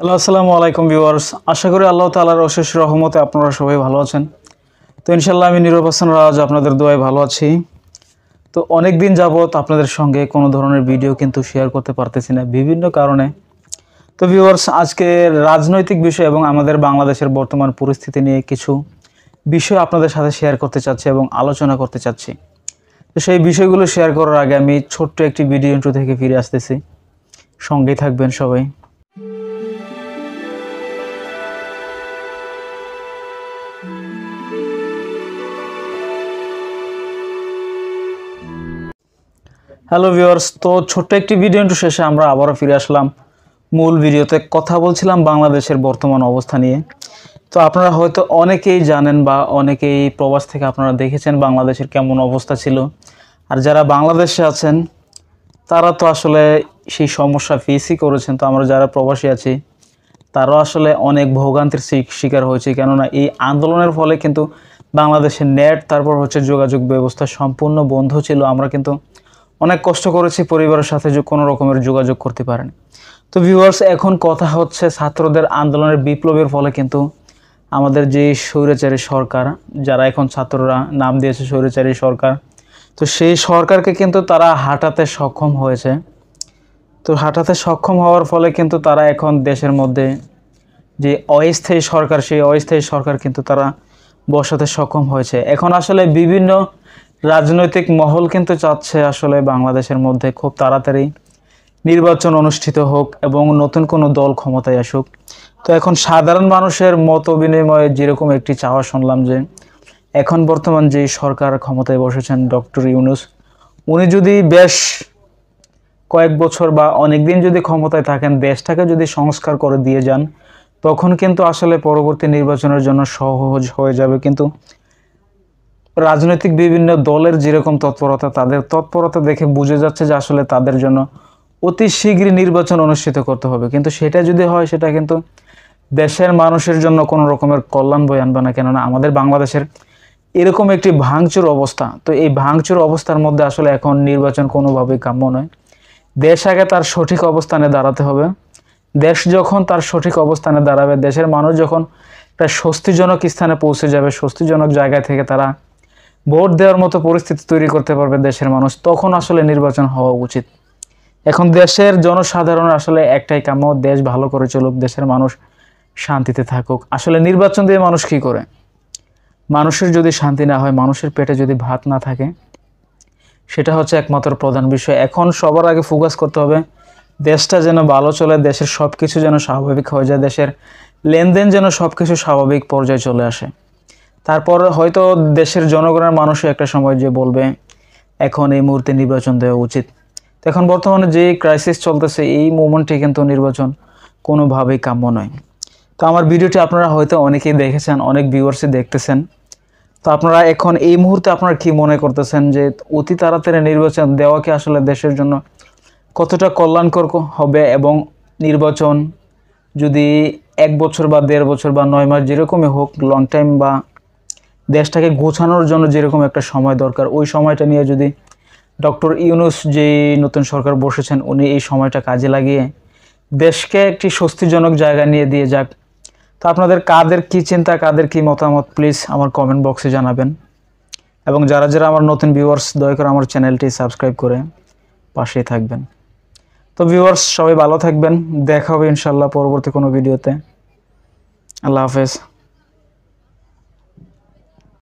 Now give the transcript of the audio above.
Hello, আসসালামু আলাইকুম viewers. আশা করি আল্লাহ তাআলার অশেষ রহমতে আপনারা সবাই ভালো আছেন। তো ইনশাআল্লাহ আমি নীরব হাসান রাজ আপনাদের দোয়ায় ভালো আছি। তো অনেক দিন যাবত আপনাদের সঙ্গে কোনো ধরনের ভিডিও কিন্তু শেয়ার করতে পারতেছি না বিভিন্ন কারণে। তো ভিউয়ার্স, আজকে রাজনৈতিক বিষয় এবং আমাদের বাংলাদেশের বর্তমান পরিস্থিতি নিয়ে কিছু বিষয় আপনাদের সাথে শেয়ার করতে চাচ্ছি এবং আলোচনা করতে চাচ্ছি। তো সেই বিষয়গুলো শেয়ার করার আগে আমি ছোট্ট একটি ভিডিও ইন্ট্রো থেকে ফিরে আসতেছি। সঙ্গেই থাকবেন সবাই। হ্যালো ভিউয়ার্স, তো ছোট্ট একটি ভিডিও ইন্ট্রো শেষে আমরা আবারও ফিরে আসলাম মূল ভিডিওতে। কথা বলছিলাম বাংলাদেশের বর্তমান অবস্থা নিয়ে। তো আপনারা হয়তো অনেকেই জানেন বা অনেকেই প্রবাস থেকে আপনারা দেখেছেন বাংলাদেশের কেমন অবস্থা ছিল। আর যারা বাংলাদেশে আছেন তারা তো আসলে সেই সমস্যা ফেসই করেছেন। তো আমরা যারা প্রবাসী আছি তারাও আসলে অনেক ভোগান্তির শিকার হয়েছে, কেননা এই আন্দোলনের ফলে কিন্তু বাংলাদেশের নেট তারপর যোগাযোগ ব্যবস্থা সম্পূর্ণ বন্ধ ছিল। আমরা কিন্তু অনেক কষ্ট করেছি পরিবারের সাথে কোনো রকমের যোগাযোগ করতে পারেন। তো ভিউয়ার্স, এখন কথা হচ্ছে ছাত্রদের আন্দোলনের বিপ্লবের ফলে কিন্তু আমাদের যে স্বৈরাচারী সরকার, যারা এখন ছাত্ররা নাম দিয়েছে স্বৈরাচারী সরকার, তো সেই সরকারকে কিন্তু তারা হাঁটাতে সক্ষম হয়েছে। তো হাঁটাতে সক্ষম হওয়ার ফলে কিন্তু তারা এখন দেশের মধ্যে যে অস্থায়ী সরকার, সেই অস্থায়ী সরকার কিন্তু তারা বসাতে সক্ষম হয়েছে। এখন আসলে বিভিন্ন রাজনৈতিক মহল কিন্তু চাচ্ছে আসলে বাংলাদেশের মধ্যে খুব তাড়াতাড়ি নির্বাচন অনুষ্ঠিত হোক এবং নতুন কোনো দল ক্ষমতায় আসুক। তো এখন সাধারণ মানুষের মত বিনিময়ে যেরকম একটি চাওয়া শুনলাম যে এখন বর্তমান যে সরকার ক্ষমতায় বসেছেন ডক্টর ইউনূস, উনি যদি বেশ কয়েক বছর বা অনেক দিন যদি ক্ষমতায় থাকেন, দেশটাকে যদি সংস্কার করে দিয়ে যান, তখন কিন্তু আসলে পরবর্তী নির্বাচনের জন্য সহজ হয়ে যাবে। কিন্তু রাজনৈতিক বিভিন্ন দলের যেরকম তৎপরতা, তাদের তৎপরতা দেখে বুঝে যাচ্ছে যে আসলে তাদের জন্য অতি শীঘ্রই নির্বাচন অনুষ্ঠিত করতে হবে। কিন্তু সেটা যদি হয়, সেটা কিন্তু দেশের মানুষের জন্য কোনো রকমের কল্যাণ বয়ে আনবে না, কেননা আমাদের বাংলাদেশের এরকম একটি ভাঙচুর অবস্থা। তো এই ভাঙচুর অবস্থার মধ্যে আসলে এখন নির্বাচন কোনোভাবেই কাম্য নয়। দেশ আগে তার সঠিক অবস্থানে দাঁড়াতে হবে। দেশ যখন তার সঠিক অবস্থানে দাঁড়াবে, দেশের মানুষ যখন একটা স্বস্তিজনক স্থানে পৌঁছে যাবে, স্বস্তিজনক জায়গা থেকে তারা ভোট দেওয়ার মতো পরিস্থিতি তৈরি করতে পারবে দেশের মানুষ, তখন আসলে নির্বাচন হওয়া উচিত। এখন দেশের জনসাধারণের আসলে একটাই কাম্য, দেশ ভালো করে চলুক, দেশের মানুষ শান্তিতে থাকুক। আসলে নির্বাচন দিয়ে মানুষ কি করে? মানুষের যদি শান্তি না হয়, মানুষের পেটে যদি ভাত না থাকে, সেটা হচ্ছে একমাত্র প্রধান বিষয়। এখন সবার আগে ফোকাস করতে হবে দেশটা যেন ভালো চলে, দেশের সব কিছু যেন স্বাভাবিক হয়ে যায়, দেশের লেনদেন যেন সব কিছু স্বাভাবিক পর্যায়ে চলে আসে। তারপর হয়তো দেশের জনগণের মানুষও একটা সময় যে বলবে এখন এই মুহূর্তে নির্বাচন দেওয়া উচিত। তো এখন বর্তমানে যে ক্রাইসিস চলতেছে, এই মোমেন্টে কিন্তু নির্বাচন কোনোভাবেই কাম্য নয়। তো আমার ভিডিওটি আপনারা হয়তো অনেকেই দেখেছেন, অনেক ভিউয়ার্সই দেখতেছেন। তো আপনারা এখন এই মুহূর্তে আপনারা কি মনে করতেছেন যে অতি তাড়াতাড়ি নির্বাচন দেওয়া কি আসলে দেশের জন্য কতটা কল্যাণকর হবে? এবং নির্বাচন যদি 1 বছর বা 1.5 বছর বা 9 মাস যেরকমই হোক, লং টাইম বা দেশটাকে গোছানোর জন্য যেরকম একটা সময় দরকার, ওই সময়টা নিয়ে যদি ডক্টর ইউনূস যে নতুন সরকার বসেছেন, উনি এই সময়টা কাজে লাগিয়ে দেশকে একটি স্বস্তিজনক জায়গা নিয়ে দিয়ে যাক। তো আপনাদের কাদের কি চিন্তা, কাদের কি মতামত, প্লিজ আমার কমেন্ট বক্সে জানাবেন। এবং যারা যারা আমার নতুন ভিউয়ার্স, দয়া করে আমার চ্যানেলটি সাবস্ক্রাইব করে পাশেই থাকবেন। তো ভিউয়ার্স, সবাই ভালো থাকবেন। দেখা হবে ইনশাআল্লাহ পরবর্তী কোনো ভিডিওতে। আল্লাহ হাফেজ।